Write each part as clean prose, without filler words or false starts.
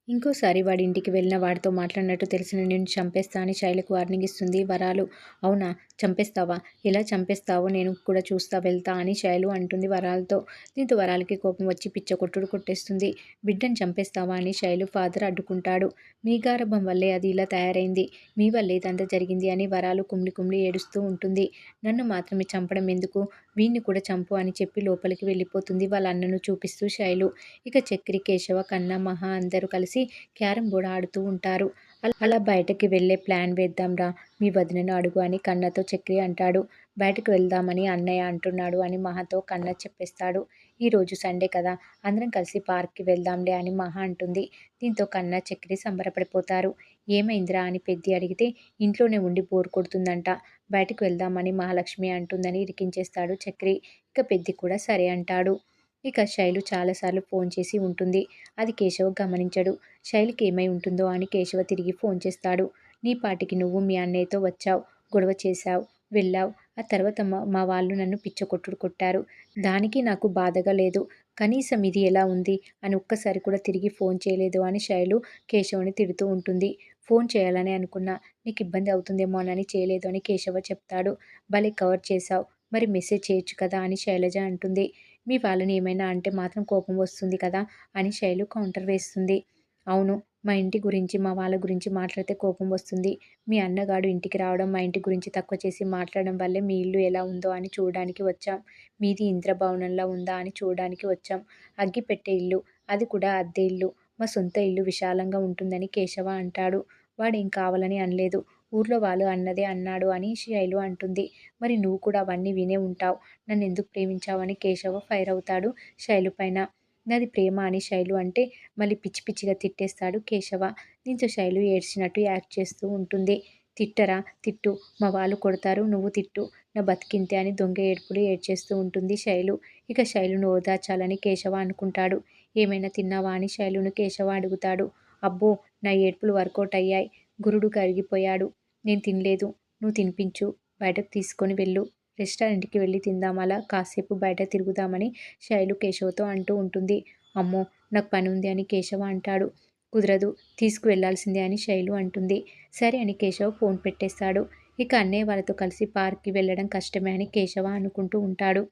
ఇంకోసారి వాడింటికి వెళ్ళిన వాడితో మాట్లాడినట్టు తెలిసిన నిన్ను చంపేస్తా అని శైలకు వార్నింగ్ ఇస్తుంది వరాలు. అవునా? చంపేస్తావా? ఎలా చంపేస్తావో నేను కూడా చూస్తా వెళ్తా అని శైలు అంటుంది వరాలతో. దీంతో వరాలకి కోపం వచ్చి పిచ్చ కొట్టుడు కొట్టేస్తుంది. బిడ్డను చంపేస్తావా అని శైలు ఫాదర్ అడ్డుకుంటాడు. మీ గారాబం వల్లే అది ఇలా తయారైంది. మీ వల్లే ఇదంతా జరిగింది అని వరాలు కుమిలి కుమిలి ఏడుస్తూ ఉంటుంది. నన్ను మాత్రమే చంపడం ఎందుకు? వీణ్ణి కూడా చంపు అని చెప్పి లోపలికి వెళ్ళిపోతుంది వాళ్ళ అన్నను చూపిస్తూ శైలు. ఇక చక్రి, కేశవ, కన్న, మహా అందరూ కలిసి క్యారమ్ బోర్డ్ ఆడుతూ ఉంటారు. అలా బయటకి వెళ్ళే ప్లాన్ వేద్దాంరా, మీ వదినను అడుగు అని కన్నతో చక్రి అంటాడు. బయటకు వెళ్దామని అన్నయ్య అంటున్నాడు అని మహాతో కన్న చెప్పేస్తాడు. ఈరోజు సండే కదా, అందరం కలిసి పార్క్కి వెళ్దాంలే అని మహా అంటుంది. దీంతో కన్న, చక్రి సంబరపడిపోతారు. ఏమైందిరా అని పెద్ది అడిగితే ఇంట్లోనే ఉండి బోర్ కొడుతుందంట, బయటకు వెళ్దామని మహాలక్ష్మి అంటుందని ఇరికించేస్తాడు చక్రి. ఇక పెద్ది కూడా సరే అంటాడు. ఇక శైలు చాలాసార్లు ఫోన్ చేసి ఉంటుంది. అది కేశవ గమనించడు. శైలుకి ఏమై ఉంటుందో అని కేశవ తిరిగి ఫోన్ చేస్తాడు. నీ పాటికి నువ్వు మీ అన్నయ్యతో వచ్చావు, గొడవ చేశావు, వెళ్ళావు. ఆ తర్వాత మా వాళ్ళు నన్ను పిచ్చకొట్టుడు కొట్టారు. దానికి నాకు బాధగా లేదు. కనీసం ఇది ఎలా ఉంది అని ఒక్కసారి కూడా తిరిగి ఫోన్ చేయలేదు అని శైలు కేశవని తిడుతూ ఉంటుంది. ఫోన్ చేయాలని అనుకున్నా, నీకు ఇబ్బంది అవుతుందేమోనని చేయలేదు అని కేశవ చెప్తాడు. భలే కవర్ చేశావు, మరి మెసేజ్ చేయొచ్చు కదా అని శైలజ అంటుంది. మీ వాళ్ళని ఏమైనా అంటే మాత్రం కోపం వస్తుంది కదా అని శైలు కౌంటర్ వేస్తుంది. అవును, మా ఇంటి గురించి మా వాళ్ళ గురించి మాట్లాడితే కోపం వస్తుంది. మీ అన్నగాడు ఇంటికి రావడం, మా ఇంటి గురించి తక్కువ చేసి మాట్లాడడం వల్లే మీ ఇల్లు ఎలా ఉందో అని చూడడానికి వచ్చాం. మీది ఇంద్రభవనంలా ఉందా అని చూడడానికి వచ్చాం. అగ్గి పెట్టే ఇల్లు, అది కూడా అద్దె ఇల్లు. మా సొంత ఇల్లు విశాలంగా ఉంటుందని కేశవ అంటాడు. వాడేం కావాలని అనలేదు, ఊర్లో వాళ్ళు అన్నదే అన్నాడు అని శైలు అంటుంది. మరి నువ్వు కూడా అవన్నీ వినే ఉంటావు. నన్నెందుకు ప్రేమించావని కేశవ ఫైర్ అవుతాడు శైలు పైన. నాది ప్రేమ అని శైలు అంటే మళ్ళీ పిచ్చి పిచ్చిగా తిట్టేస్తాడు కేశవ. దీంతో శైలు ఏడ్చినట్టు యాక్ట్ చేస్తూ ఉంటుంది. తిట్టరా, తిట్టు, మా వాళ్ళు కొడతారు, నువ్వు తిట్టు, నా బతికింతే అని దొంగ ఏడుపులు ఏడ్చేస్తూ ఉంటుంది శైలు. ఇక శైలును ఓదార్చాలని కేశవ అనుకుంటాడు. ఏమైనా తిన్నావా అని శైలును కేశవ అడుగుతాడు. అబ్బో, నా ఏడుపులు వర్కౌట్ అయ్యాయి, గురుడు కరిగిపోయాడు. నేను తినలేదు, నువ్వు తినిపించు, బయటకు తీసుకొని వెళ్ళు, రెస్టారెంట్కి వెళ్ళి తిందాం, అలా కాసేపు బయట తిరుగుదామని శైలు కేశవతో అంటూ ఉంటుంది. అమ్మో, నాకు పని ఉంది అని కేశవ అంటాడు. కుదరదు, తీసుకువెళ్లాల్సిందే అని శైలు అంటుంది. సరే అని కేశవ ఫోన్ పెట్టేస్తాడు. ఇక అన్నయ్య వాళ్ళతో కలిసి పార్క్కి వెళ్ళడం కష్టమే అని కేశవ అనుకుంటూ ఉంటాడు.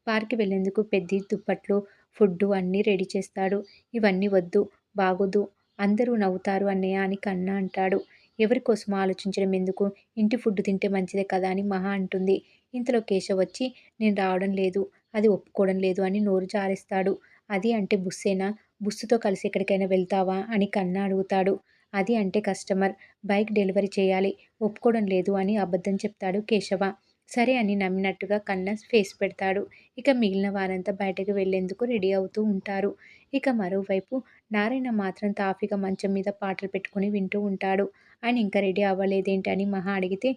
పార్క్కి వెళ్ళేందుకు పెద్ద దుప్పట్లు, ఫుడ్డు అన్నీ రెడీ చేస్తాడు. ఇవన్నీ వద్దు, బాగోదు, అందరూ నవ్వుతారు అన్నయ్య అని కన్న అంటాడు. ఎవరి కోసం ఆలోచించడం ఎందుకు, ఇంటి ఫుడ్ తింటే మంచిదే కదా అని మహా అంటుంది. ఇంతలో కేశవ్ వచ్చి నేను రావడం లేదు, అది ఒప్పుకోవడం లేదు అని నోరు జారేస్తాడు. అది అంటే బుస్సేనా, బుస్సుతో కలిసి ఎక్కడికైనా వెళ్తావా అని కన్న అడుగుతాడు. అది అంటే కస్టమర్, బైక్ డెలివరీ చేయాలి, ఒప్పుకోవడం లేదు అని అబద్ధం చెప్తాడు కేశవ. సరే అని నమ్మినట్టుగా కన్న ఫేస్ పెడతాడు. ఇక మిగిలిన వారంతా బయటకు వెళ్లేందుకు రెడీ అవుతూ ఉంటారు. ఇక మరోవైపు నారాయణ మాత్రం తాఫీగా మంచం మీద పాటలు పెట్టుకుని వింటూ ఉంటాడు. ఆయన ఇంకా రెడీ అవ్వలేదేంటి అని మహా అడిగితే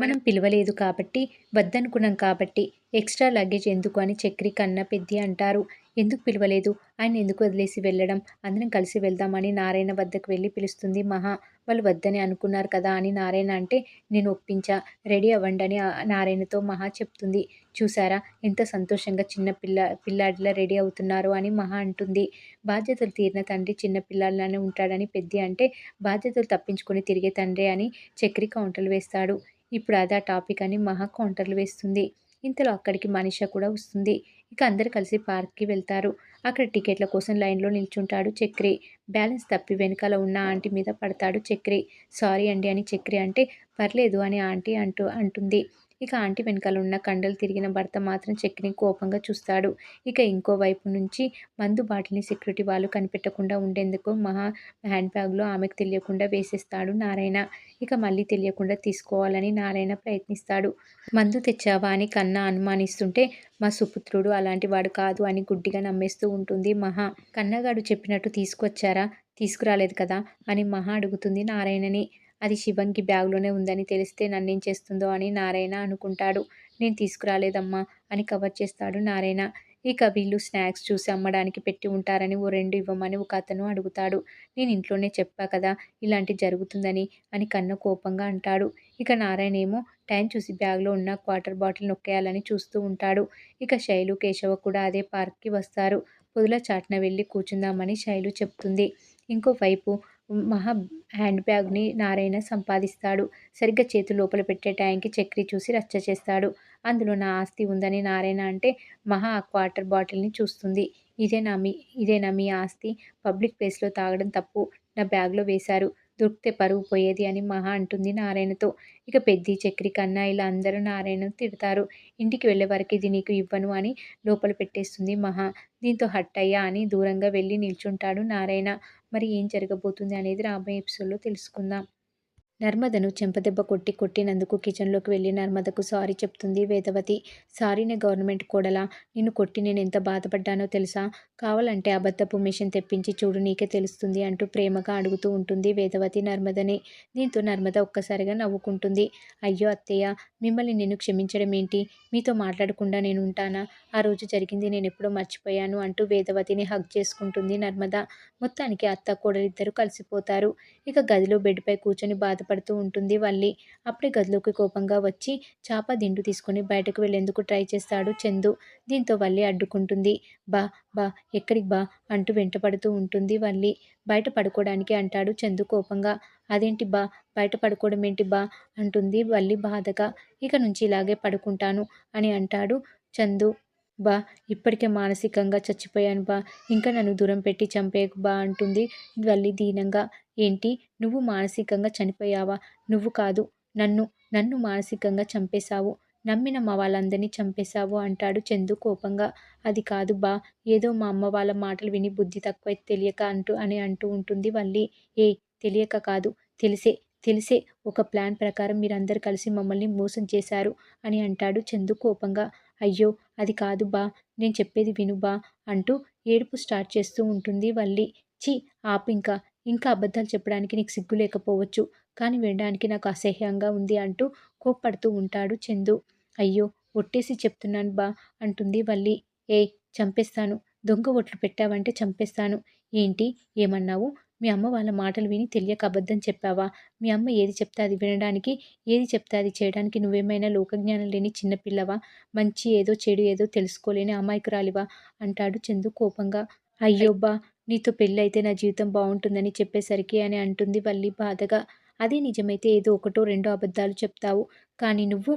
మనం పిలవలేదు కాబట్టి, వద్దనుకున్నాం కాబట్టి ఎక్స్ట్రా లగేజ్ ఎందుకు అని చక్రి, కన్న, పెద్ది అంటారు. ఎందుకు పిలవలేదు, ఆయన ఎందుకు వదిలేసి వెళ్ళడం, అందరం కలిసి వెళ్దామని నారాయణ వద్దకు వెళ్ళి పిలుస్తుంది మహా. వాళ్ళు వద్దని అనుకున్నారు కదా అని నారాయణ అంటే నేను ఒప్పించా, రెడీ అవ్వండి అని నారాయణతో మహా చెప్తుంది. చూసారా ఎంత సంతోషంగా పిల్లాడిలా రెడీ అవుతున్నారు అని మహా అంటుంది. బాధ్యతలు తీరిన తండ్రి చిన్న పిల్లాడిలానే ఉంటాడని పెద్ది అంటే బాధ్యతలు తప్పించుకొని తిరిగే తండ్రి అని చక్రి కౌంటర్లు వేస్తాడు. ఇప్పుడు అదే టాపిక్ అని మహా కౌంటర్లు వేస్తుంది. ఇంతలో అక్కడికి మనీషా కూడా వస్తుంది. ఇక అందరు కలిసి పార్క్కి వెళ్తారు. అక్కడ టికెట్ల కోసం లైన్లో నిల్చుంటాడు చక్రి. బ్యాలెన్స్ తప్పి వెనకాల ఉన్న ఆంటీ మీద పడతాడు చక్రి. సారీ అండి అని చక్రి అంటే పర్లేదు అని ఆంటీ అంటుంది. ఇక ఆంటీ వెనకాల ఉన్న కండలు తిరిగిన భర్త మాత్రం చక్రిని కోపంగా చూస్తాడు. ఇక ఇంకోవైపు నుంచి మందు బాటిల్ని సెక్యూరిటీ వాళ్ళు కనిపెట్టకుండా ఉండేందుకు మహా హ్యాండ్ బ్యాగ్లో ఆమెకు తెలియకుండా వేసేస్తాడు నారాయణ. ఇక మళ్ళీ తెలియకుండా తీసుకోవాలని నారాయణ ప్రయత్నిస్తాడు. మందు తెచ్చావా అని కన్న అనుమానిస్తుంటే మా సుపుత్రుడు అలాంటి వాడు కాదు అని గుడ్డిగా నమ్మేస్తూ ఉంటుంది మహా. కన్నగాడు చెప్పినట్టు తీసుకొచ్చారా, తీసుకురాలేదు కదా అని మహా అడుగుతుంది నారాయణని. అది శివంగి బ్యాగ్లోనే ఉందని తెలిస్తే నన్నేం చేస్తుందో అని నారాయణ అనుకుంటాడు. నేను తీసుకురాలేదమ్మా అని కవర్ చేస్తాడు నారాయణ. ఇక వీళ్ళు స్నాక్స్ చూసి అమ్మడానికి పెట్టి ఉంటారని ఓ 2 ఇవ్వమని ఒక అతను అడుగుతాడు. నేను ఇంట్లోనే చెప్పా కదా ఇలాంటి జరుగుతుందని అని కన్న కోపంగా అంటాడు. ఇక నారాయణ ఏమో టైం చూసి బ్యాగ్లో ఉన్న క్వార్టర్ బాటిల్ నొక్కేయాలని చూస్తూ ఉంటాడు. ఇక శైలు, కేశవ కూడా అదే పార్క్కి వస్తారు. పొదల చాటున వెళ్ళి కూర్చుందామని శైలు చెప్తుంది. ఇంకోవైపు మహా హ్యాండ్ బ్యాగ్‌ని నారాయణ సంపాదిస్తాడు. సరిగ్గా చేతులు లోపల పెట్టే టైంకి చక్రి చూసి రచ్చ చేస్తాడు. అందులో నా ఆస్తి ఉందని నారాయణ అంటే మహా ఆ క్వార్టర్ బాటిల్‌ని చూస్తుంది. ఇదేనా మీ ఇదేనా మీ ఆస్తి? పబ్లిక్ ప్లేస్‌లో తాగడం తప్పు. నా బ్యాగ్‌లో వేశారు. దొరికితే పరువు పోయేది అని మహా అంటుంది నారాయణతో. ఇక పెద్ది, చక్రి, కన్నా ఇలా అందరూ నారాయణను తిడతారు. ఇంటికి వెళ్ళేవరకు ఇది నీకు ఇవ్వను అని లోపల పెట్టేస్తుంది మహా. దీంతో హట్టయ్యా అని దూరంగా వెళ్లి నిల్చుంటాడు నారాయణ. మరి ఏం జరగబోతుంది అనేది రాబోయే ఎపిసోడ్‌లో తెలుసుకుందాం. నర్మదను చెంపదెబ్బ కొట్టినందుకు కిచెన్‌లోకి వెళ్లి నర్మదకు సారీ చెప్తుంది వేదవతి. సారీనే గవర్నమెంట్ కోడలా! నిన్ను కొట్టి నేనెంత బాధపడ్డానో తెలుసా? కావాలంటే అబద్ధపు మెషిన్ తెప్పించి చూడు నీకే తెలుస్తుంది అంటూ ప్రేమగా అడుగుతూ ఉంటుంది వేదవతి నర్మదని. దీంతో నర్మద ఒక్కసారిగా నవ్వుకుంటుంది. అయ్యో అత్తయ్య! మిమ్మల్ని నేను క్షమించడమేంటి? మీతో మాట్లాడకుండా నేనుంటానా? ఆ రోజు జరిగింది నేనెప్పుడో మర్చిపోయాను అంటూ వేదవతిని హగ్ చేసుకుంటుంది నర్మద. మొత్తానికి అత్త, కోడలిద్దరూ కలిసిపోతారు. ఇక గదిలో బెడ్‌పై కూర్చొని బాధపడుతూ ఉంటుంది వల్లి. అప్పుడే గదిలోకి కోపంగా వచ్చి చాప దిండు తీసుకొని బయటకు వెళ్లేందుకు ట్రై చేస్తాడు చందు. దీంతో వల్లి అడ్డుకుంటుంది. బా బా ఎక్కడికి బా అంటూ వెంటపడుతూ ఉంటుంది వల్లి. బయట పడుకోవడానికి అంటాడు చందు కోపంగా. అదేంటి బా బయట పడుకోవడమేంటి బా అంటుంది వల్లి బాధగా. ఇక నుంచి ఇలాగే పడుకుంటాను అని అంటాడు చందు. బా ఇప్పటికే మానసికంగా చచ్చిపోయాను బా ఇంకా నన్ను దూరం పెట్టి చంపేయకు బా అంటుంది వల్లి దీనంగా. ఏంటి నువ్వు మానసికంగా చనిపోయావా? నువ్వు కాదు నన్ను, నన్ను మానసికంగా చంపేశావు. నమ్మిన మా వాళ్ళందరినీ చంపేశావు అంటాడు చందు కోపంగా. అది కాదు బా ఏదో మా అమ్మ వాళ్ళ మాటలు విని బుద్ధి తక్కువై తెలియక అంటూ ఉంటుంది వల్లి. ఏయ్ తెలియక కాదు తెలిసే, తెలిసే ఒక ప్లాన్ ప్రకారం మీరందరూ కలిసి మమ్మల్ని మోసం చేశారు అని అంటాడు చందు కోపంగా. అయ్యో! అది కాదు బా నేను చెప్పేది విను బా అంటూ ఏడుపు స్టార్ట్ చేస్తూ ఉంటుంది వల్లి. ఛీ ఆపింక. ఇంకా అబద్ధాలు చెప్పడానికి నీకు సిగ్గు లేకపోవచ్చు. కానీ వినడానికి నాకు అసహ్యంగా ఉంది అంటూ కోప్పడుతూ ఉంటాడు చందు. అయ్యో! ఒట్టేసి చెప్తున్నాను బా అంటుంది వల్లి. ఏయ్! చంపేస్తాను. దొంగ ఒట్లు పెట్టావంటే చంపేస్తాను. ఏంటి? ఏమన్నావు? మీ అమ్మ వాళ్ళ మాటలు విని తెలియక అబద్ధం చెప్పావా? మీ అమ్మ ఏది చెప్తే అది వినడానికి, ఏది చెప్తే అది చేయడానికి నువ్వేమైనా లోకజ్ఞానం లేని చిన్న పిల్లవా? మంచి ఏదో, చెడు ఏదో తెలుసుకోలేని అమాయకురాలివా? అంటాడు చందు కోపంగా. అయ్యొబ్బా! నీతో పెళ్ళైతే నా జీవితం బావుంటుందని చెప్పేసరికి అని అంటుంది వల్లి బాధగా. అదే నిజమైతే ఏదో ఒకటో రెండో అబద్ధాలు చెప్తావు. కానీ నువ్వు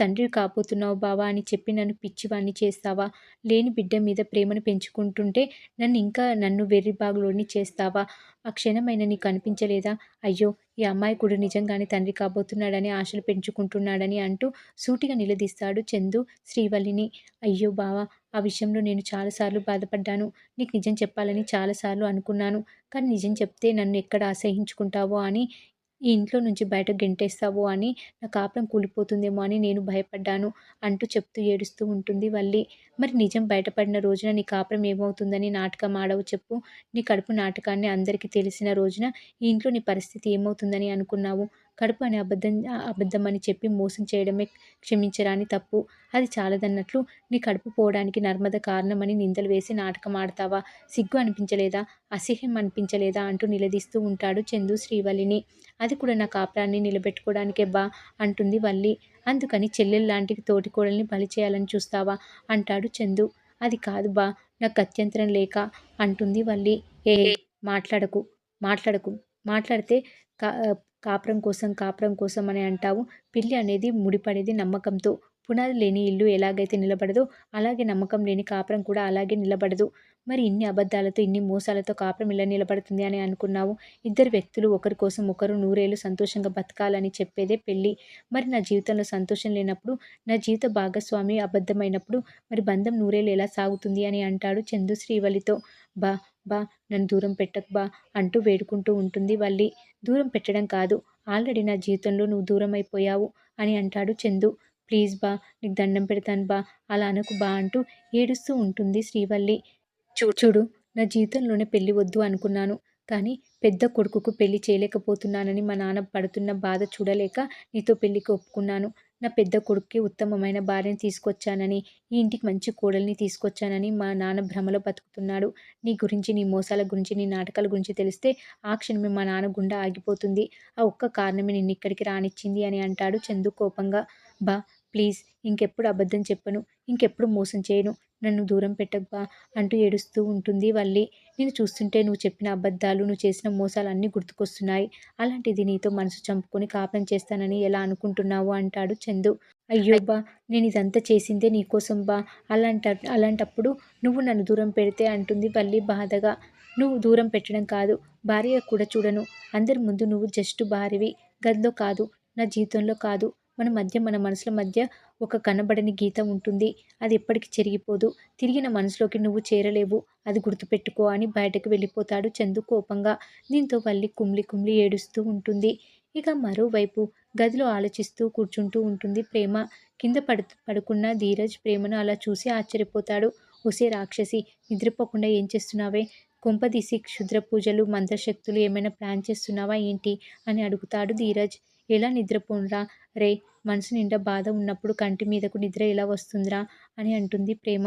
తండ్రివి కాబోతున్నావు బావా అని చెప్పి నన్ను పిచ్చివాణ్ణి చేస్తావా? లేని బిడ్డ మీద ప్రేమను పెంచుకుంటుంటే నన్ను వెర్రిబాగులోడిని చేస్తావా? ఆ క్షణమైనా నీకు అనిపించలేదా? అయ్యో! ఈ అమాయకుడు నిజంగానే తండ్రి కాబోతున్నాడని ఆశలు పెంచుకుంటున్నాడని అంటూ సూటిగా నిలదీస్తాడు చందు శ్రీవల్లిని. అయ్యో బావా! ఆ విషయంలో నేను చాలా సార్లు బాధపడ్డాను. నీకు నిజం చెప్పాలని చాలా సార్లు అనుకున్నాను. కానీ నిజం చెప్తే నన్ను ఎక్కడ అసహ్యించుకుంటావో అని, ఈ ఇంట్లో నుంచి బయటకు గెంటేస్తావో అని, నా కాపురం కూలిపోతుందేమో అని నేను భయపడ్డాను అంటూ చెప్తూ ఏడుస్తూ ఉంటుంది వల్లి. మరి నిజం బయటపడిన రోజున నీ కాపురం ఏమవుతుందని నాటకం ఆడవు చెప్పు? నీ కడుపు నాటకాన్ని అందరికీ తెలిసిన రోజున ఈ ఇంట్లో నీ పరిస్థితి ఏమవుతుందని అనుకున్నావు? కడుపు అని అబద్ధమని చెప్పి మోసం చేయడమే క్షమించరాని తప్పు. అది చాలదన్నట్లు నీ కడుపు పోవడానికి నర్మద కారణమని నిందలు వేసి నాటకం ఆడతావా? సిగ్గు అనిపించలేదా? అసహ్యం అనిపించలేదా? అంటూ నిలదీస్తూ ఉంటాడు చందు శ్రీవల్లిని. అది కూడా నా కాపురాన్ని నిలబెట్టుకోవడానికే బా అంటుంది వల్లి. అందుకని చెల్లెల్లాంటి తోటికోడల్ని బలి చేయాలని చూస్తావా? అంటాడు చందు. అది కాదు బా నాకు గత్యంతరం లేక అంటుంది వల్లి. ఏయ్! మాట్లాడకు, మాట్లాడకు. మాట్లాడితే కా కాపురం కోసం అని అంటావు. పెళ్లి అనేది ముడిపడేది నమ్మకంతో. పునాది లేని ఇల్లు ఎలాగైతే నిలబడదో, అలాగే నమ్మకం లేని కాపురం కూడా అలాగే నిలబడదు. మరి ఇన్ని అబద్ధాలతో, ఇన్ని మోసాలతో కాపురం ఎలా నిలబడుతుంది అని అనుకున్నావు? ఇద్దరు వ్యక్తులు ఒకరి కోసం ఒకరు నూరేళ్లు సంతోషంగా బతకాలని చెప్పేదే పెళ్లి. మరి నా జీవితంలో సంతోషం లేనప్పుడు, నా జీవిత భాగస్వామి అబద్ధమైనప్పుడు, మరి బంధం నూరేళ్లు ఎలా సాగుతుంది అని అంటాడు చందు శ్రీవల్లితో. బా బా నన్ను దూరం పెట్టకు బా అంటూ వేడుకుంటూ ఉంటుంది వల్లి. దూరం పెట్టడం కాదు, ఆల్రెడీ నా జీవితంలో నువ్వు దూరమైపోయావు అని అంటాడు చందు. ప్లీజ్ బా నీకు దండం పెడతాను బా అలా అనకు బా అంటూ ఏడుస్తూ ఉంటుంది శ్రీవల్లి. చూడు నా జీవితంలోనే పెళ్లి వద్దు అనుకున్నాను. కానీ పెద్ద కొడుకుకు పెళ్లి చేయలేకపోతున్నానని మా నాన్న పడుతున్న బాధ చూడలేక నీతో పెళ్లికి ఒప్పుకున్నాను. నా పెద్ద కొడుక్కి ఉత్తమమైన భార్యని తీసుకొచ్చానని, ఈ ఇంటికి మంచి కోడల్ని తీసుకొచ్చానని మా నాన్న భ్రమలో బతుకుతున్నాడు. నీ గురించి, నీ మోసాల గురించి, నీ నాటకాల గురించి తెలిస్తే ఆ క్షణమే మా నాన్న గుండె ఆగిపోతుంది. ఆ ఒక్క కారణమే నిన్నిక్కడికి రానిచ్చింది అని అంటాడు చందు కోపంగా. బా ప్లీజ్ ఇంకెప్పుడు అబద్ధం చెప్పను. ఇంకెప్పుడు మోసం చేయను. నన్ను దూరం పెట్టబ్బా అంటూ ఏడుస్తూ ఉంటుంది వల్లి. నేను చూస్తుంటే నువ్వు చెప్పిన అబద్ధాలు, నువ్వు చేసిన మోసాలు అన్నీ గుర్తుకొస్తున్నాయి. అలాంటిది నీతో మనసు చంపుకొని కాపురం చేస్తానని ఎలా అనుకుంటున్నావు అంటాడు చందు. అయ్యో బా! నేనిదంతా చేసిందే నీకోసం బా! అలాంటప్పుడు నువ్వు నన్ను దూరం పెడితే అంటుంది వల్లి బాధగా. నువ్వు దూరం పెట్టడం కాదు, భార్యగా కూడా చూడను. అందరి ముందు నువ్వు జస్ట్ భార్యవి. గదిలో కాదు, నా జీవితంలో కాదు. మన మనసుల మధ్య ఒక కనబడని గీత ఉంటుంది. అది ఎప్పటికి చెరిగిపోదు. తిరిగి నా మనసులోకి నువ్వు చేరలేవు. అది గుర్తుపెట్టుకో అని బయటకు వెళ్ళిపోతాడు చందు కోపంగా. దీంతో వల్లి కుమిలి కుమిలి ఏడుస్తూ ఉంటుంది. ఇక మరోవైపు గదిలో ఆలోచిస్తూ కూర్చుంటూ ఉంటుంది ప్రేమ. కింద పడుకున్న ధీరజ్ ప్రేమను అలా చూసి ఆశ్చర్యపోతాడు. ఒసే రాక్షసి, నిద్రపోకుండా ఏం చేస్తున్నావే? కొంపదీసి క్షుద్ర పూజలు, మంత్రశక్తులు ఏమైనా ప్లాన్ చేస్తున్నావా ఏంటి? అని అడుగుతాడు ధీరజ్. ఎలా నిద్రపోనురా రేయ్! మనసు నిండా బాధ ఉన్నప్పుడు కంటి మీదకు నిద్ర ఎలా వస్తుందిరా? అని అంటుంది ప్రేమ.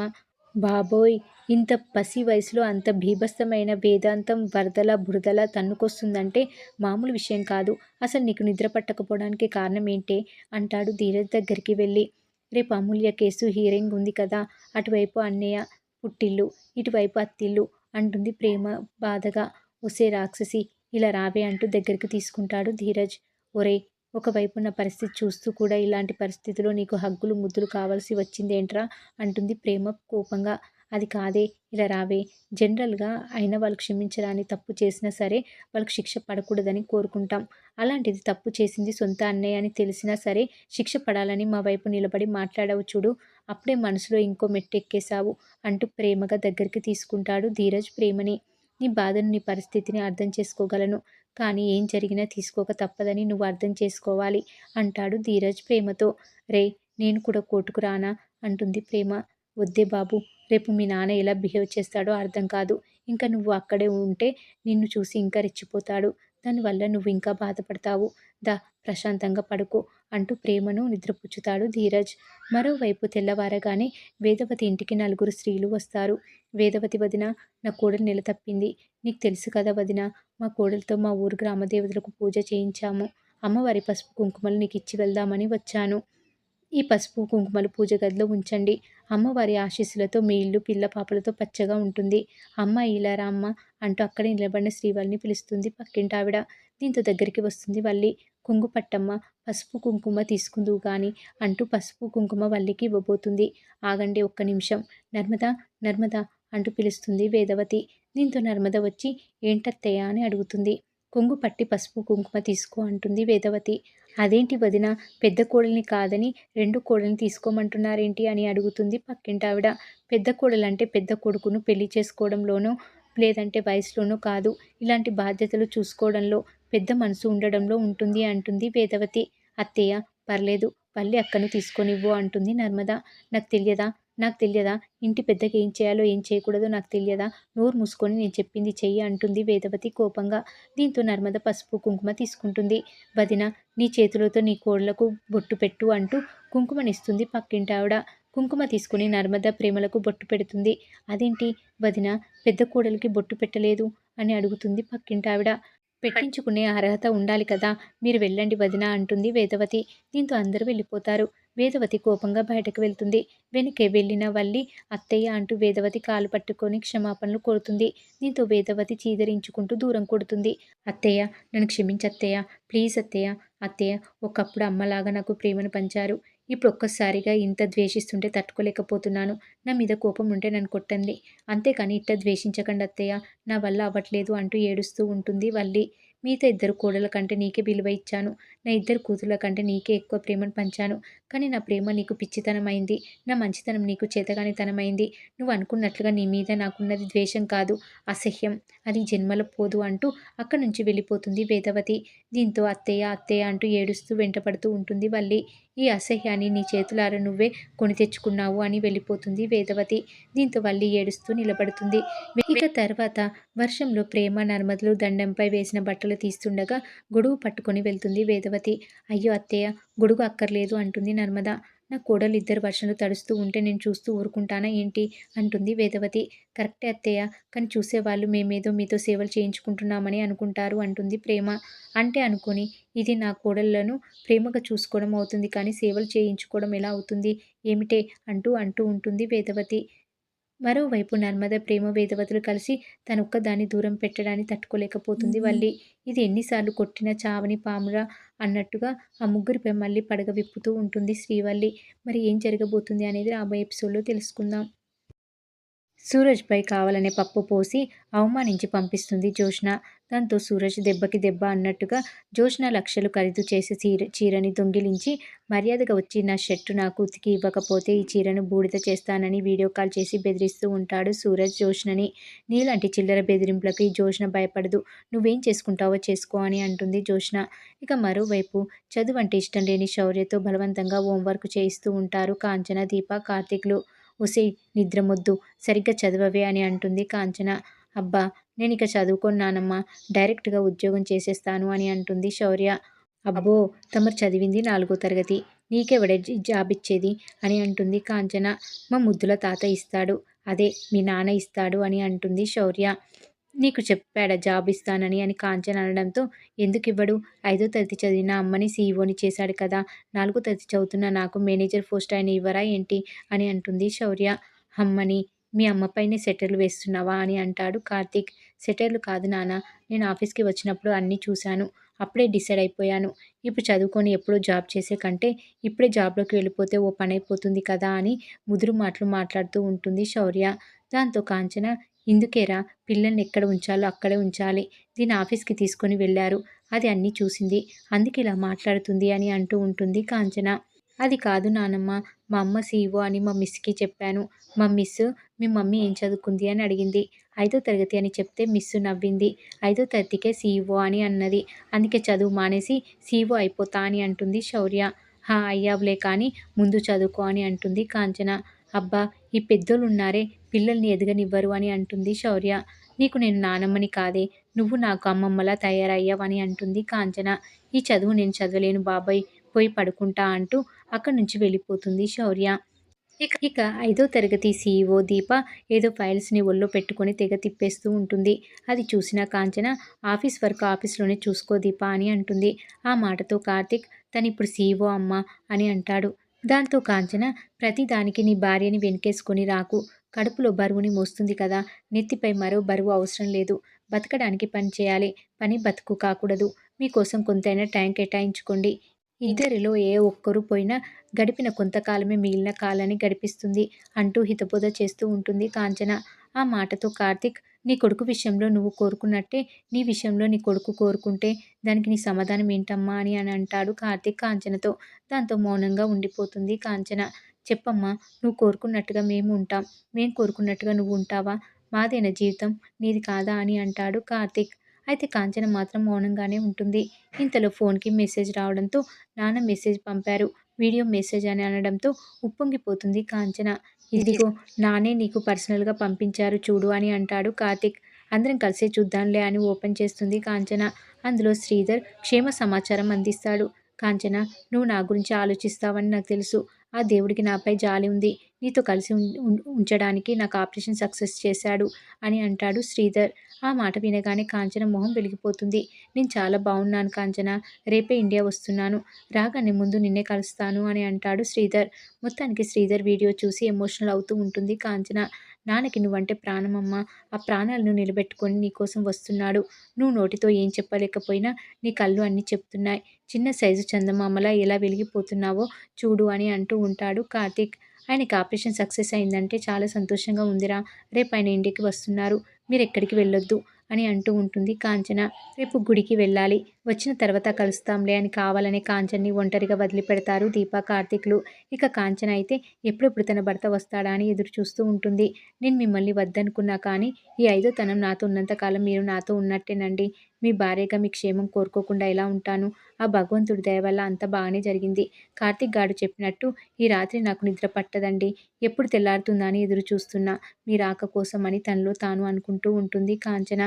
బాబోయ్! ఇంత పసి వయసులో అంత బీభత్సమైన వేదాంతం వరదలా బురదలా తన్నుకొస్తుందంటే మామూలు విషయం కాదు. అసలు నీకు నిద్ర పట్టకపోవడానికి కారణం ఏంటే? అంటాడు ధీరజ్ దగ్గరికి వెళ్ళి. రేపు అమూల్య కేసు హియరింగ్ ఉంది కదా! అటువైపు అన్నయ్య పుట్టిల్లు, ఇటువైపు అత్తిల్లు అంటుంది ప్రేమ బాధగా. ఒసే రాక్షసి, ఇలా రావే అంటూ దగ్గరికి తీసుకుంటాడు ధీరజ్. ఒరేయ్! ఒకవైపు నా పరిస్థితి చూస్తూ కూడా ఇలాంటి పరిస్థితిలో నీకు హగ్గులు ముద్దులు కావాల్సి వచ్చిందేంట్రా? అంటుంది ప్రేమ కోపంగా. అది కాదే, ఇలా రావే. జనరల్గా అయిన వాళ్ళు క్షమించరాని తప్పు చేసినా సరే వాళ్ళకి శిక్ష పడకూడదని కోరుకుంటాం. అలాంటిది తప్పు చేసింది సొంత అన్నయ్య అని తెలిసినా సరే శిక్ష పడాలని మా వైపు నిలబడి మాట్లాడావు చూడు, అప్పుడే మనసులో ఇంకో మెట్టెక్కేశావు అంటూ ప్రేమగా దగ్గరికి తీసుకుంటాడు ధీరజ్ ప్రేమని. నీ బాధను, నీ పరిస్థితిని అర్థం చేసుకోగలను. కానీ ఏం జరిగినా తీసుకోక తప్పదని నువ్వు అర్థం చేసుకోవాలి అంటాడు ధీరజ్ ప్రేమతో. రేయ్! నేను కూడా కోర్టుకు రానా? అంటుంది ప్రేమ. వద్దే బాబు, రేపు మీ నాన్న ఎలా బిహేవ్ చేస్తాడో అర్థం కాదు. ఇంకా నువ్వు అక్కడే ఉంటే నిన్ను చూసి ఇంకా రెచ్చిపోతాడు. దానివల్ల నువ్వు ఇంకా బాధపడతావు. దా, ప్రశాంతంగా పడుకో అంటూ ప్రేమను నిద్రపుచ్చుతాడు ధీరజ్. మరోవైపు తెల్లవారగానే వేదవతి ఇంటికి నలుగురు స్త్రీలు వస్తారు. వేదవతి వదిన, నా కోడలు నెల తప్పింది. నీకు తెలుసు కదా వదిన, మా కోడలితో మా ఊరు గ్రామదేవతలకు పూజ చేయించాము. అమ్మవారి పసుపు కుంకుమలు నీకు ఇచ్చి వెళ్దామని వచ్చాను. ఈ పసుపు కుంకుమలు పూజ గదిలో ఉంచండి. అమ్మవారి ఆశీస్సులతో మీ ఇల్లు పిల్ల పాపలతో పచ్చగా ఉంటుంది. అమ్మ ఇలా రా అమ్మ అంటూ అక్కడే నిలబడిన శ్రీవల్లిని పిలుస్తుంది పక్కింటావిడ. దీంతో దగ్గరికి వస్తుంది వల్లి. కొంగు పట్టమ్మ, పసుపు కుంకుమ తీసుకుందువు గాని అంటూ పసుపు కుంకుమ వల్లికి ఇవ్వబోతుంది. ఆగండి ఒక్క నిమిషం. నర్మద, నర్మద అంటూ పిలుస్తుంది వేదవతి. దీంతో నర్మద వచ్చి ఏంటత్తయ్య అని అడుగుతుంది. కొంగు పట్టి పసుపు కుంకుమ తీసుకో అంటుంది వేదవతి. అదేంటి వదిన, పెద్ద కోడలిని కాదని రెండో కోడలిని తీసుకోమంటున్నారేంటి అని అడుగుతుంది పక్కింటావిడ. పెద్ద కోడలంటే పెద్ద కొడుకును పెళ్లి చేసుకోవడంలోనో లేదంటే వయసులోనో కాదు, ఇలాంటి బాధ్యతలు చూసుకోవడంలో, పెద్ద మనసు ఉండడంలో ఉంటుంది అంటుంది వేదవతి. అత్తయ్య, పర్లేదు, వల్లి అక్కను తీసుకొనివ్వు అంటుంది నర్మద. నాకు తెలియదా, నాకు తెలియదా, ఇంటి పెద్దకి ఏం చేయాలో ఏం చేయకూడదో నాకు తెలియదా? నోరు మూసుకొని నేను చెప్పింది చెయ్యి అంటుంది వేదవతి కోపంగా. దీంతో నర్మద పసుపు కుంకుమ తీసుకుంటుంది. వదిన, నీ చేతులతో నీ కోడలకు బొట్టు పెట్టు అంటూ కుంకుమనిస్తుంది పక్కింటావిడ. కుంకుమ తీసుకుని నర్మద ప్రేమలకు బొట్టు పెడుతుంది. అదేంటి వదిన, పెద్ద కోడలికి బొట్టు పెట్టలేదు అని అడుగుతుంది పక్కింటావిడ. పెట్టించుకునే అర్హత ఉండాలి కదా, మీరు వెళ్ళండి వదిన అంటుంది వేదవతి. దీంతో అందరూ వెళ్ళిపోతారు. వేదవతి కోపంగా బయటకు వెళ్తుంది. వెనకే వెళ్ళిన వల్లి అత్తయ్య అంటూ వేదవతి కాలు పట్టుకొని క్షమాపణలు కోరుతుంది. దీంతో వేదవతి చీదరించుకుంటూ దూరం కొడుతుంది. అత్తయ్య, నన్ను క్షమించత్తయ్య, ప్లీజ్ అత్తయ్య. అత్తయ్య, ఒకప్పుడు అమ్మలాగా నాకు ప్రేమను పంచారు. ఇప్పుడు ఒక్కసారిగా ఇంత ద్వేషిస్తుంటే తట్టుకోలేకపోతున్నాను. నా మీద కోపం ఉంటే నన్ను కొట్టండి. అంతేకాని ఇట్ట ద్వేషించకండి అత్తయ్య, నా వల్ల అవ్వట్లేదు అంటూ ఏడుస్తూ ఉంటుంది వల్లి. మిగతా ఇద్దరు కోడల కంటే నీకే విలువ ఇచ్చాను. నా ఇద్దరు కూతుర్ల కంటే నీకే ఎక్కువ ప్రేమను పంచాను. కానీ నా ప్రేమ నీకు పిచ్చితనమైంది. నా మంచితనం నీకు చేతగానితనమైంది. నువ్వు అనుకున్నట్లుగా నీ మీద నాకున్నది ద్వేషం కాదు, అసహ్యం. అది జన్మలో పోదు అంటూ అక్కడి నుంచి వెళ్ళిపోతుంది వేదవతి. దీంతో అత్తయ్య, అత్తయ్య అంటూ ఏడుస్తూ వెంటపడుతూ ఉంటుంది వల్లి. ఈ అసహ్యాన్ని నీ చేతులారా నువ్వే కొని తెచ్చుకున్నావు అని వెళ్ళిపోతుంది వేదవతి. దీంతో వల్లి ఏడుస్తూ నిలబడుతుంది. ఇక తర్వాత వర్షంలో ప్రేమ నర్మదలు దండంపై వేసిన బట్టలు తీస్తుండగా గొడుగు పట్టుకొని వెళ్తుంది వేదవతి. అయ్యో అత్తయ్య, గొడుగు అక్కర్లేదు అంటుంది నర్మద. నా కోడలు ఇద్దరు వర్షంలో తడుస్తూ ఉంటే నేను చూస్తూ ఊరుకుంటానా ఏంటి అంటుంది వేదవతి. కరెక్టే అత్తయ్య, కానీ చూసేవాళ్ళు మేమేదో మీతో సేవలు చేయించుకుంటున్నామని అనుకుంటారు అంటుంది ప్రేమ. అంటే అనుకొని ఇది నా కోడళ్లను ప్రేమగా చూసుకోవడం అవుతుంది కానీ సేవలు చేయించుకోవడం ఎలా అవుతుంది ఏమిటే అంటూ ఉంటుంది వేదవతి. మరోవైపు నర్మద, ప్రేమ, వేదవతులు కలిసి తనొక్కదాన్ని దూరం పెట్టడాన్ని తట్టుకోలేకపోతుంది వల్లి. ఇది ఎన్నిసార్లు కొట్టినా చావని పామురా అన్నట్టుగా ఆ ముగ్గురిపై మళ్ళీ పడగ విప్పుతూ ఉంటుంది శ్రీవల్లి. మరి ఏం జరగబోతుంది అనేది రాబోయే ఎపిసోడ్‌లో తెలుసుకుందాం. సూరజ్‌పై కావాలనే పప్పు పోసి అవమానించి పంపిస్తుంది జ్యోత్స్న. దాంతో సూరజ్ దెబ్బకి దెబ్బ అన్నట్టుగా జ్యోత్స్న లక్షలు ఖరీదు చేసే చీరని దొంగిలించి మర్యాదగా వచ్చి నా షర్టు నాకు ఉతికి ఇవ్వకపోతే ఈ చీరను బూడిద చేస్తానని వీడియో కాల్ చేసి బెదిరిస్తూ ఉంటాడు సూరజ్ జ్యోత్స్నని. నీలాంటి చిల్లర బెదిరింపులకు ఈ జ్యోత్స్న భయపడదు. నువ్వేం చేసుకుంటావో చేసుకో అని అంటుంది జ్యోత్స్న. ఇక మరోవైపు చదువంటే ఇష్టం లేని శౌర్యతో బలవంతంగా హోంవర్క్ చేయిస్తూ ఉంటారు కాంచన, దీప, కార్తీక్‌లు. ఒసేయ్ నిద్రమొద్దు, సరిగ్గా చదవవే అని అంటుంది కాంచన. అబ్బా నేనిక చదువుకోను నానమ్మ, డైరెక్ట్‌గా ఉద్యోగం చేసేస్తాను అని అంటుంది శౌర్య. అబ్బో తమరు చదివింది 4వ తరగతి. నీకెవడే జాబిచ్చేది అని అంటుంది కాంచన. మా ముద్దుల తాత ఇస్తాడు. అదే మీ నాన్న ఇస్తాడు అని అంటుంది శౌర్య. నీకు చెప్పాడా జాబ్ ఇస్తానని అని కాంచన అనడంతో ఎందుకివ్వడు? 5వ తరగతి చదివిన అమ్మని సీఈఓని చేశాడు కదా! 4వ తరగతి చదువుతున్న నాకు మేనేజర్ పోస్ట్ ఆయన ఇవ్వరా ఏంటి? అని అంటుంది శౌర్య. అమ్మని మీ అమ్మపైనే సెటర్లు వేస్తున్నావా అని అంటాడు కార్తీక్. సెటర్లు కాదు నాన్న, నేను ఆఫీస్‌కి వచ్చినప్పుడు అన్నీ చూశాను. అప్పుడే డిసైడ్ అయిపోయాను. ఇప్పుడు చదువుకొని ఎప్పుడో జాబ్ చేసే కంటే ఇప్పుడే జాబ్‌లోకి వెళ్ళిపోతే ఓ పనైపోతుంది కదా అని ముదురు మాటలు మాట్లాడుతూ ఉంటుంది శౌర్య. దాంతో కాంచన ఇందుకేరా పిల్లల్ని ఎక్కడ ఉంచాలో అక్కడే ఉంచాలి. దీన్ని ఆఫీస్‌కి తీసుకొని వెళ్లారు. అది అన్నీ చూసింది. అందుకే ఇలా మాట్లాడుతుంది అని అంటూ ఉంటుంది కాంచన. అది కాదు నానమ్మ, మా అమ్మ సీఈఓ అని మా మిస్‌కి చెప్పాను. మా మిస్ మీ మమ్మీ ఏం చదువుకుంది అని అడిగింది. 5వ తరగతి అని చెప్తే మిస్ నవ్వింది. 5వ తరగతికే సీఈఓ అని అన్నది. అందుకే చదువు మానేసి సీఈఓ అయిపోతా అని అంటుంది శౌర్య. హా అయ్యావులే కానీ ముందు చదువుకో అని అంటుంది కాంచన. అబ్బా ఈ పెద్దోళ్ళున్నారే పిల్లల్ని ఎదగనివ్వరు అని అంటుంది శౌర్య. నీకు నేను నానమ్మని కాదే, నువ్వు నాకు అమ్మమ్మలా తయారయ్యావని అంటుంది కాంచన. ఈ చదువు నేను చదవలేను బాబాయ్, పోయి పడుకుంటా అంటూ అక్కడి నుంచి వెళ్ళిపోతుంది శౌర్య. ఇక 5వ తరగతి సీఈఓ దీప ఏదో ఫైల్స్‌ని ఒళ్ళో పెట్టుకొని తెగ తిప్పేస్తూ ఉంటుంది. అది చూసిన కాంచన ఆఫీస్ వర్క్ ఆఫీస్‌లోనే చూసుకో దీప అని అంటుంది. ఆ మాటతో కార్తీక్ తనిప్పుడు సీఈఓ అమ్మా అని అంటాడు. దాంతో కాంచన ప్రతిదానికి నీ భార్యని వెనకేసుకొని రాకు. కడుపులో బరువుని మోస్తుంది కదా! నెత్తిపై మరో బరువు అవసరం లేదు. బతకడానికి పని చేయాలి. పని బతుకు కాకూడదు. మీకోసం కొంతైనా టైం కేటాయించుకోండి. ఇద్దరిలో ఏ ఒక్కరు పోయినా గడిపిన కొంతకాలమే మిగిలిన కాలాన్ని గడిపిస్తుంది అంటూ హితబోధ చేస్తూ ఉంటుంది కాంచన. ఆ మాటతో కార్తీక్ నీ కొడుకు విషయంలో నువ్వు కోరుకున్నట్టే నీ విషయంలో నీ కొడుకు కోరుకుంటే దానికి నీ సమాధానం ఏంటమ్మా అని అంటాడు కార్తీక్ కాంచనతో. దాంతో మౌనంగా ఉండిపోతుంది కాంచన. చెప్పమ్మా, నువ్వు కోరుకున్నట్టుగా మేము ఉంటాం. మేం కోరుకున్నట్టుగా నువ్వు ఉంటావా? మాదేనా జీవితం, నీది కాదా అని అంటాడు కార్తీక్. అయితే కాంచన మాత్రం మౌనంగానే ఉంటుంది. ఇంతలో ఫోన్‌కి మెసేజ్ రావడంతో నాన్న మెసేజ్ పంపారు. వీడియో మెసేజ్ అని అనడంతో ఉప్పొంగిపోతుంది కాంచన. ఇదిగో నాన్నే నీకు పర్సనల్‌గా పంపించారు చూడు అని అంటాడు కార్తీక్. అందరం కలిసే చూద్దాంలే అని ఓపెన్ చేస్తుంది కాంచన. అందులో శ్రీధర్ క్షేమ సమాచారం అందిస్తాడు. కాంచన, నువ్వు నా గురించి ఆలోచిస్తావని నాకు తెలుసు. ఆ దేవుడికి నాపై జాలి ఉంది. నీతో కలిసి ఉంచడానికి నాకు ఆపరేషన్ సక్సెస్ చేశాడు అని అంటాడు శ్రీధర్. ఆ మాట వినగానే కాంచన మొహం వెలిగిపోతుంది. నేను చాలా బాగున్నాను కాంచన. రేపే ఇండియా వస్తున్నాను. రాగానే ముందు నిన్నే కలుస్తాను అని అంటాడు శ్రీధర్. మొత్తానికి శ్రీధర్ వీడియో చూసి ఎమోషనల్ అవుతూ ఉంటుంది కాంచన. నాన్నకి నువ్వంటే ప్రాణమమ్మా. ఆ ప్రాణాలను నిలబెట్టుకొని నీకోసం వస్తున్నాడు. నువ్వు నోటితో ఏం చెప్పలేకపోయినా నీ కళ్ళు అన్నీ చెప్తున్నాయి. చిన్న సైజు చందమామలా ఎలా వెలిగిపోతున్నావో చూడు అని అంటూ ఉంటాడు కార్తీక్. ఆయనకి ఆపరేషన్ సక్సెస్ అయిందంటే చాలా సంతోషంగా ఉందిరా. రేపు ఆయన ఇంటికి వస్తున్నారు. మీరెక్కడికి వెళ్ళొద్దు అని అంటూ ఉంటుంది కాంచన. రేపు గుడికి వెళ్ళాలి. వచ్చిన తర్వాత కలుస్తాంలే అని కావాలనే కాంచన్ని ఒంటరిగా వదిలిపెడతారు దీప, కార్తీక్‌లు. ఇక కాంచన అయితే ఎప్పుడెప్పుడు తన భర్త వస్తాడా అని ఎదురు చూస్తూ ఉంటుంది. నేను మిమ్మల్ని వద్దనుకున్నా కానీ ఈ 5వ తనం నాతో ఉన్నంత కాలం మీరు నాతో ఉన్నట్టేనండి. మీ భార్యగా మీ క్షేమం కోరుకోకుండా ఎలా ఉంటాను? ఆ భగవంతుడి దయ వల్ల అంతా బాగానే జరిగింది. కార్తీక్ గాడు చెప్పినట్టు ఈ రాత్రి నాకు నిద్ర పట్టదండి. ఎప్పుడు తెల్లారుతుందా అని ఎదురు చూస్తున్నా. మీ రాక కోసం అని తనలో తాను అనుకుంటూ ఉంటుంది కాంచన.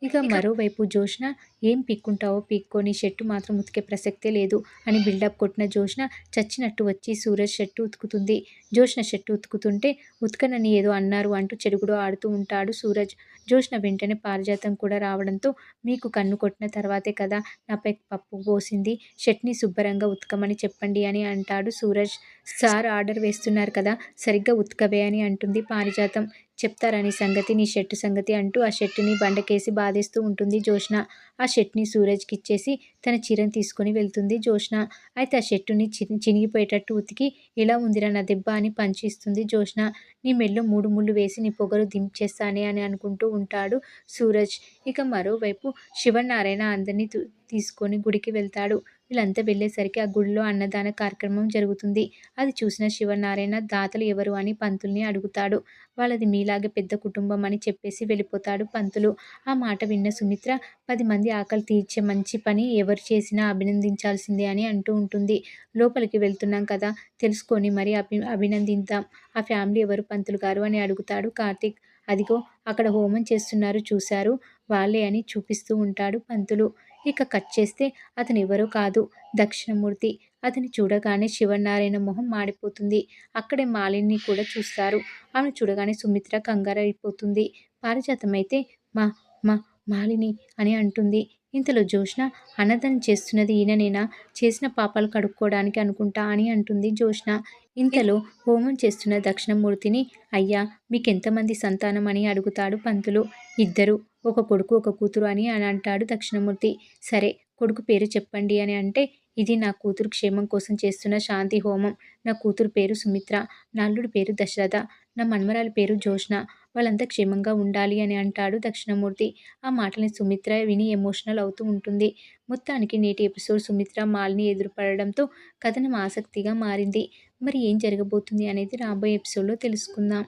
ఇక మరోవైపు జ్యోత్స్న ఏం పీక్కుంటావో పీక్కో, నీ షర్టు మాత్రం ఉతికే ప్రసక్తే లేదు అని బిల్డప్ కొట్టిన జ్యోత్స్న చచ్చినట్టు వచ్చి సూరజ్ షర్టు ఉతుకుతుంది. జ్యోత్స్న షర్టు ఉతుకుతుంటే ఉతకనని ఏదో అన్నారు అంటూ చెడుగుడు ఆడుతూ ఉంటాడు సూరజ్. జ్యోత్స్న వెంటనే పారిజాతం కూడా రావడంతో మీకు కన్ను కొట్టిన తర్వాతే కదా నాపై పప్పు పోసింది. షర్ట్‌ని శుభ్రంగా ఉతకమని చెప్పండి అని అంటాడు సూరజ్. సార్ ఆర్డర్ వేస్తున్నారు కదా, సరిగ్గా ఉతకవే అని అంటుంది పారిజాతం. చెప్తారా నీ సంగతి, నీ షర్టు సంగతి అంటూ ఆ షర్టుని బండకేసి బాధేస్తూ ఉంటుంది జ్యోత్స్న. ఆ షర్ట్‌ని సూరజ్‌కిచ్చేసి తన చీరను తీసుకొని వెళ్తుంది జ్యోత్స్న. అయితే ఆ షర్టుని చినిగిపోయేటట్టు ఉతికి, "ఎలా ఉందిరా నా దెబ్బ" అని పంచి ఇస్తుంది జ్యోత్స్న. "నీ మెడలో 3 ముళ్ళు వేసి నీ పొగరు దించేస్తానే" అని అనుకుంటూ ఉంటాడు సూరజ్. ఇక మరోవైపు శివనారాయణ అందరినీ తీసుకొని గుడికి వెళ్తాడు. వీళ్ళంతా వెళ్ళేసరికి ఆ గుడిలో అన్నదాన కార్యక్రమం జరుగుతుంది. అది చూసిన శివనారాయణ దాతలు ఎవరు అని పంతుల్ని అడుగుతాడు. వాళ్ళది మీలాగే పెద్ద కుటుంబం అని చెప్పేసి వెళ్ళిపోతాడు పంతులు. ఆ మాట విన్న సుమిత్ర 10 మంది ఆకలి తీర్చే మంచి పని ఎవరు చేసినా అభినందించాల్సిందే అని అంటూ ఉంటుంది. లోపలికి వెళ్తున్నాం కదా, తెలుసుకొని మరి అభినందిద్దాం. ఆ ఫ్యామిలీ ఎవరు పంతులు గారు అని అడుగుతాడు కార్తీక్. అదిగో అక్కడ హోమం చేస్తున్నారు చూశారు, వాళ్ళే అని చూపిస్తూ ఉంటాడు పంతులు. ఇక కట్ చేస్తే అతనెవరో కాదు, దక్షిణమూర్తి. అతన్ని చూడగానే శివనారాయణ మొహం మాడిపోతుంది. అక్కడే మాలిని కూడా చూస్తారు. ఆమెను చూడగానే సుమిత్ర కంగారైపోతుంది. పారిజాతమైతే మా మా మాలిని అని అంటుంది. ఇంతలో జ్యోత్స్న, అన్నదానం చేస్తున్నది ఈయననేనా? చేసిన పాపాలు కడుక్కోవడానికి అనుకుంటా అని అంటుంది జ్యోత్స్న. ఇంతలో హోమం చేస్తున్న దక్షిణమూర్తిని, అయ్యా మీకెంతమంది సంతానం అని అడుగుతాడు పంతులు. ఇద్దరు, ఒక కొడుకు ఒక కూతురు అని అంటాడు దక్షిణమూర్తి. సరే కొడుకు పేరు చెప్పండి అని అంటే, ఇది నా కూతురు క్షేమం కోసం చేస్తున్న శాంతి హోమం. నా కూతురు పేరు సుమిత్ర, నా అల్లుడి పేరు దశరథ, నా మనుమరాలి పేరు జ్యోత్స్న. వాళ్ళంతా క్షేమంగా ఉండాలి అని అంటాడు దక్షిణమూర్తి. ఆ మాటల్ని సుమిత్ర విని ఎమోషనల్ అవుతూ ఉంటుంది. మొత్తానికి నేటి ఎపిసోడ్ సుమిత్ర మాలిని ఎదురుపడడంతో కథనం ఆసక్తిగా మారింది. మరి ఏం జరగబోతుంది అనేది రాబోయే ఎపిసోడ్లో తెలుసుకుందాం.